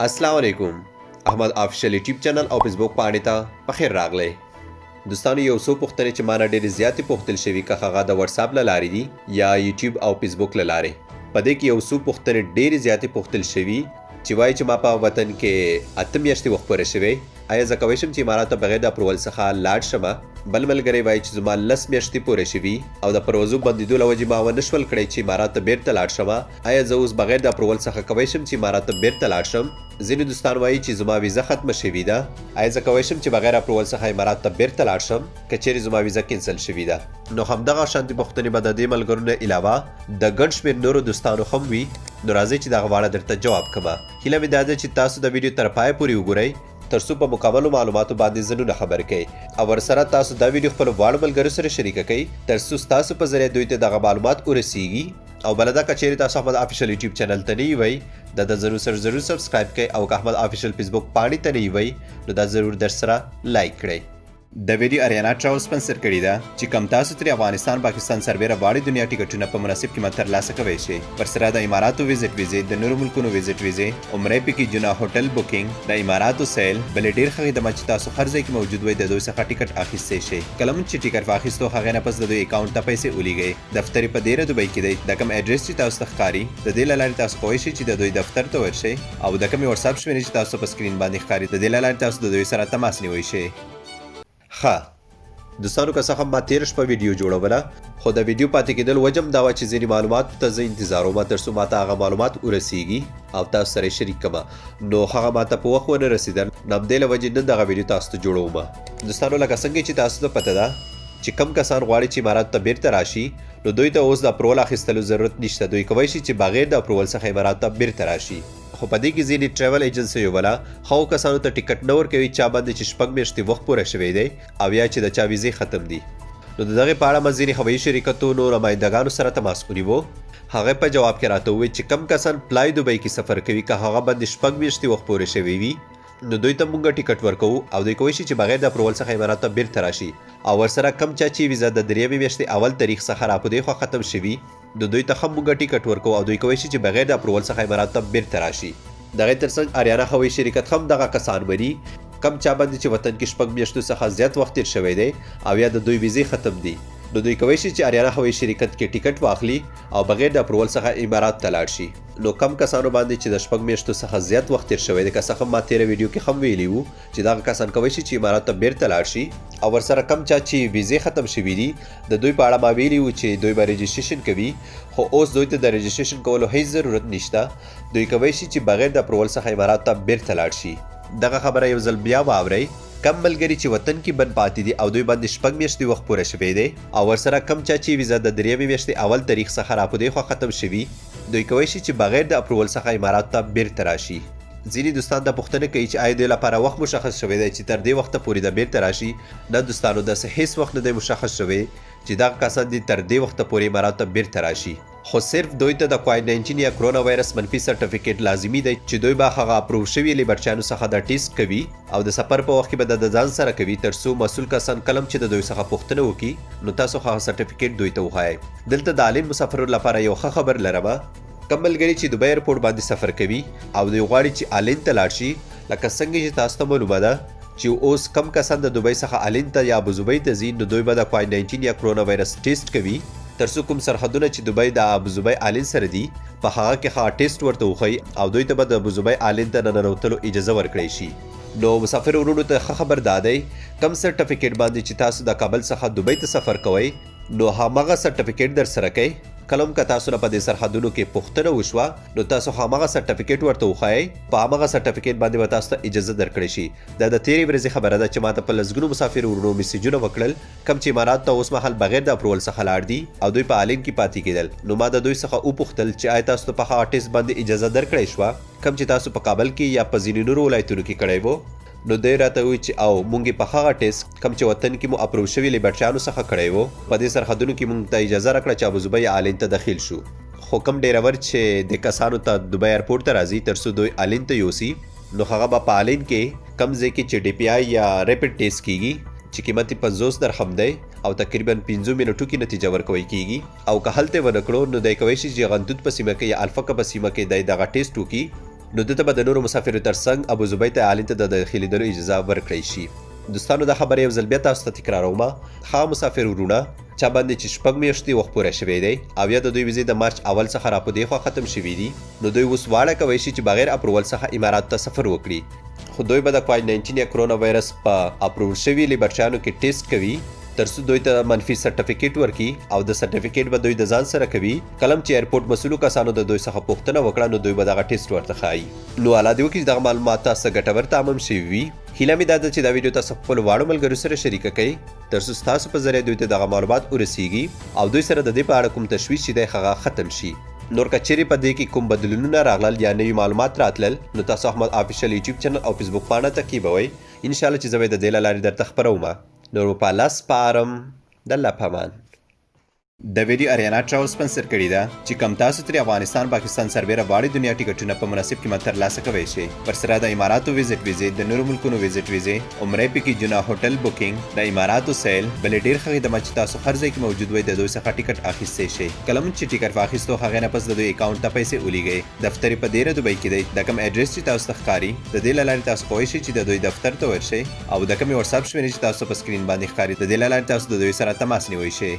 अस्सलाम वालेकुम احمد افیشل یوټیوب چینل او فیسبوک باندې ته بخیر راغلی دوستانو یو څو پوښتنې چې مانه ډېرې زیاتې پوښتل شوي که هغه د واتس اپ له لارې دي یا یوټیوب او فیسبوک له لارې په دې کې یو څو پوښتنې ډېرې زیاتې پوښتل شوي چې وایي چې ما په وطن کې 8 میاشتې وخت پوره شوی آیا زه کولی شم چې امارات ته بغیر د اپروول څخه لاړ شم بل ملګری وایي چې زما 10 میاشتې پوره شوي او د پروازو بندېدو له وجې ما ونه شول کړی چې امارات ته بیرته لاړ شم آیا زه اوس بغیر د اپروول څخه کولی شم چې امارات ته بیرته لاړ شم ځینې دوستان وایي چې زما ویزه ختمه شوې ده آیا زه کولی شم چې بغیر اپروول څخه امارات ته بیرته لاړ شم که چیرې زما ویزه کینسل شوې ده نو همدغه شانتې پوښتنې به د دې ملګرو نه علاوه د ګڼ شمېر نورو دوستانو هم وي نو راځئ چې دغه واړه درته جواب کړم هیله مې دا ده چې تاسو د ویډیو تر پایه پورې وګورئ ترڅو په مکملو معلوماتو باندې ځانونه خبر کړئ او ورسره تاسو دا ویډیو خپل واړو ملګرو سره شریک کړئ ترڅو ستاسو په ذریعه دوی ته دغه معلومات ورسیږي او بل دا که چیرې تاسو احمد افیشل یوټیوب چینل ته نه وئ دا ضرور سبسکرایب کړئ او که احمد افیشل فیسبوک پاڼې ته نه وئ نو دا ضرور درسره لایک کړئ د ویډیو اریانا ټراول سپانسر کړی ده چې کم تاسو ترې افغانستان پاکستان سربیره واړې دنیا ټیکټونه په مناسب قیمت ترلاسه کولی شئ ورسره د اماراتو ویزټ ویزې د نورو ملکونو ویزټ ویزې عمرې پیکیجونه هوټل بوکینګ د اماراتو سیل بلې ډېر ښه خدمات چې تاسو هر ځای کې موجود وئ د دوی څخه ټیکټ اخیستی شئ کله مو چې ټیکټ واخیستو هغې نه پس د دوی اکاونټ ته پیسې ولیږئ دفتر یې په دیره دوبۍ کې دی د کوم اډرس چې تاسو ته ښکاري د دې له لارې تاسو کولی شئ چې د دوی دفتر ته ورشئ او د کومې واتساپ شمېرې چې تاسو په سکرین باندې ښکاري د دې له لارې تاسو د دوی سره تماس نیولی شئ ښه دوستانو که څه هم ما تېره شپه ویډیو جوړوله خو د ویډیو پاتې کېدل وجه هم دا وه چې ځینې معلوماتو ته زه انتظار وم تر څو ما ته هغه معلومات ورسیږي او تاسو سره یې شریک کړم نو هغه ما ته په وخت ونه رسېدل نو همدې له وجې نن دغه ویډیو تاسو ته جوړوم دوستانو لکه څنګه چې تاسو ته پته ده چې کم کسان غواړي چې امارات ته بیرته راشي نو دوی ته اوس د اپروول اخیستلو ضرورت نشته دوی کولی شي چې بغیر د اپروول څخه امارات ته بیرته راشي خو په دې کې ځینې ټریول ایجنسیو والا هغو کسانو ته ټیکټ نه ورکوي چا باندې چې 6 میاشتې وخت پوره شوی دی او یا چې د چا ویزې ختم دي نو د دغې په اړه ما ځینې هوایي شرکتونو نمایندګانو سره تماس ونیو هغه په جواب کې راته وویل چې کم کسان پلای دوبۍ کې سفر کوي که هغه باندې 6 میاشتې وخت پوره شوی وي نو دوی ته مونږ ټیکټ ورکوو او دوی کولی شي چې بغیر د اپروول څخه امارات ته بیرته راشي او ورسره کم چا چې ویزه د 3 میاشتې اول تاریخ څخه را په دې خوا ختم شوي نو دوی ته هم مونږ ټیکټ ورکوو او دوی کولی شي چې بغیر د اپروول څخه امارات ته بیرته راشي دغه ترڅنګ اریانا هوایي شرکت هم دغه کسان مني کم چا باندې چې وطن کې 6 میاشتو څخه زیات وخت تیر شوی دی او یا د دوی ویزې ختم دي نو دوی کولی شي چې اریانا هوایي شرکت کې ټیکټ واخلي او بغیر د اپروول څخه امارات ته لاړ شي نو کم کسانو باندې چې د 6 میاشتو څخه زیات وخت تیر شوی دی که څه هم ما تېره ویډیو کې هم ویلي وو چې دغه کسان کولی شي چې امارات ته بیرته لاړ شي او ورسره کم چا چې ویزې ختم شوي دي د دوی په اړه ما ویلي وو چې دوی به رجسټریشن کوي خو اوس دوی ته د رجسټریشن کولو هیڅ ضرورت نشته دوی کولی شي چې بغیر د اپروول څخه امارات ته بیرته لاړ شي دغه خبره یو ځل بیا واورئ کم ملګري چې وطن کې بند پاتې دي او دوی باندې 6 میاشتې وخت پوره شوی دی او ورسره کم چا چې ویزه د 3 میاشتې اول تاریخ څخه را په دې خوا ختم شوي دوی کولی شي چې بغیر د اپروول څخه امارات ته بیرته راشي ځینې دوستان دا پوښتنه کوي چې آیا دوی لپاره وخت مشخص شوی دی چې تر دې وخته پورې د بیرته راشي نه دوستانو داسې هیڅ وخت نه دی مشخص شوی چې دغه کسان دي تر دې وخته پورې امارات ته بیرته راشي خو صرف دوی ته د کووډ-19 یا کرونا وایرس منفي سرټیفیکیټ لازمي دی چې دوی به هغه اپروو شوي لیبرچیانو څخه دا ټیسټ کوي او د سفر په وخت کې به د ځان سره کوي تر څو مسؤل کسان کلم چې د دوی څخه پوښتنه وکړي نو تاسو هغه سرټیفیکیټ دوی ته وښایئ دلته د عالم مسافرو لپاره یو ښه خبر لرم کم ملګري چې دوبۍ ایرپورټ باندې سفر کوي او دوی غواړي چې آلین ته لاړ شي لکه څنګه چې تاسو ته معلومه ده چې اوس کم کسان د دوبۍ څخه آلین ته یا ابوظبۍ ته ځي نو دوی به د کووډ-19 یا کرونا وایرس ټیسټ کوي تر څو کوم سرحدونه چې دوبۍ د ابوظبۍ آلین سره دي په هغه کې ښه ټیسټ ورته وښیي او دوی ته به د ابوظبۍ آلین ته ننوتلو اجازه ورکړی شي نو مسافر ورونو ته ښه خبر دا دی کم سرټیفیکیټ باندې چې تاسو د کابل څخه دوبۍ ته سفر کوئ نو هماغه سرټیفیکیټ در سره کوئ کله هم که تاسو نه په دې سرحدونو کې پوښتنه وشوه نو تاسو هماغه سرټیفیکیټ ورته وښایئ په هماغه سرټیفیکیټ باندې به تاسو ته اجازه درکړی شي دا د تېرې ورځې خبره ده چې ما ته په لسګونو مسافر ورونو میسیجونه وکړل کم چې امارات ته اوس مهال بغیر د اپروول څخه لاړ دي او دوی په آلین کې پاتې کېدل نو ما د دوی څخه وپوښتل چې آیا تاسو ته په هغه ټیسټ باندې اجازه درکړی شوه کم چې تاسو په کابل کې یا په ځینې نورو ولایتونو کې کړی وو نو دوی راته وویل چې او مونږ یې په هغه ټیسټ کم چې وطن کې مو اپروو شوي لیبرچیانو څخه کړی وو په دې سرحدونو کې مونږ ته اجازه راکړه چې ابوظبۍ آلین ته داخل شو خو کم ډیرور چې د کسانو ته دوبۍ ایرپورټ ته راځي تر څو دوی آلین ته یوسي نو هغه به په آلین کې کم ځای کې چې ډي پی آی یا ریپډ ټیسټ کیږي چې قیمت یې 50 درهم دی او تقریبا 15 منټو کې نتیجه ورکوي کیږي او که هلته ونه کړو نو دی کولی شي چې غندود په سیمه کې یا الفقه په سیمه کې دی دغه ټیسټ وکړي نو دته به د نورو مسافرو ترڅنګ ابو زبید عالم ته د داخلېدلو اجازه ورکړی شي. دوستانو دا خبره یو ځل بیا تاسو ته تکراروم. هغه مسافر ورونه چا باندې چې شپږ میاشتې وخت پوره شوی دی او یا د دوی ویزې د مارچ اول څخه را په دې خوا ختم شوي دي، نو دوی اوس واړه کولی شي چې بغیر اپروول څخه اماراتو ته سفر وکړي. خو دوی به د کووډ 19 یا کرونا وایرس په اپروول شوي لیبرچیانو کې ټیسټ کوي ترڅو دوی ته منفي سرټیفیکیټ ورکړي او د سرټیفیکیټ به دوی د ځان سره کوي. کلم چې ایرپورټ مسؤلو کسانو د دوی څخه پوښتنه وکړه نو دوی به دغه ټیسټ ورته ښایي. نو الله دې وکړي چې دغه معلومات تاسو ګټور تمام شوي وي. هیله مې دا ده چې دا ویډیو تاسو خپل واړو ملګرو سره شریکه کړئ ترڅو ستاسو په ذریعه دوی ته دغه معلومات ورسیږي او دوی سره د دې په اړه کوم تشویش چې دی هغه ختم شي. نور که چیرې په دې کې کوم بدلونونه راغلل یا نوي معلومات راتلل نو تاسو احمد آفیشل یوټیوب چینل او فیسبوک پاڼه تعقیبوئ. انشاءالله چې زه به د دې له لارې درته خپروم. نور په الله سپارم. د الله په امان. د ویډیو اریانا ټراول سپانسر کړې ده چې کوم تاسو ترې افغانستان پاکستان سربیره واړې دنیا ټیکټونه په مناسب قیمت ترلاسه کولی شئ. ورسره د اماراتو ویزټ ویزې، د نورو ملکونو ویزټ ویزې، عمرې پیکیجونه، هوټل بوکینګ، د اماراتو سیل، بلې ډېر ښه خدمات چې تاسو هر ځای کې موجود وي د دوی څخه ټیکټ اخیستی شئ. کله مو چې ټیکټ واخیستو هغې نه پس د دوی اکاونټ ته پیسې ولیږئ. دفتر یې په ډېره دوبۍ کې دی. د کوم ایډرس چې تاسو ته ښکاري د دې له لارې تاسو کولی شئ چې د دوی دفتر ته ورشئ او د کومې واتساپ شمېرې چې تاسو په سکرین باندې ښکاري د دې له لارې تاسو د دوی سره تماس نیولی شئ.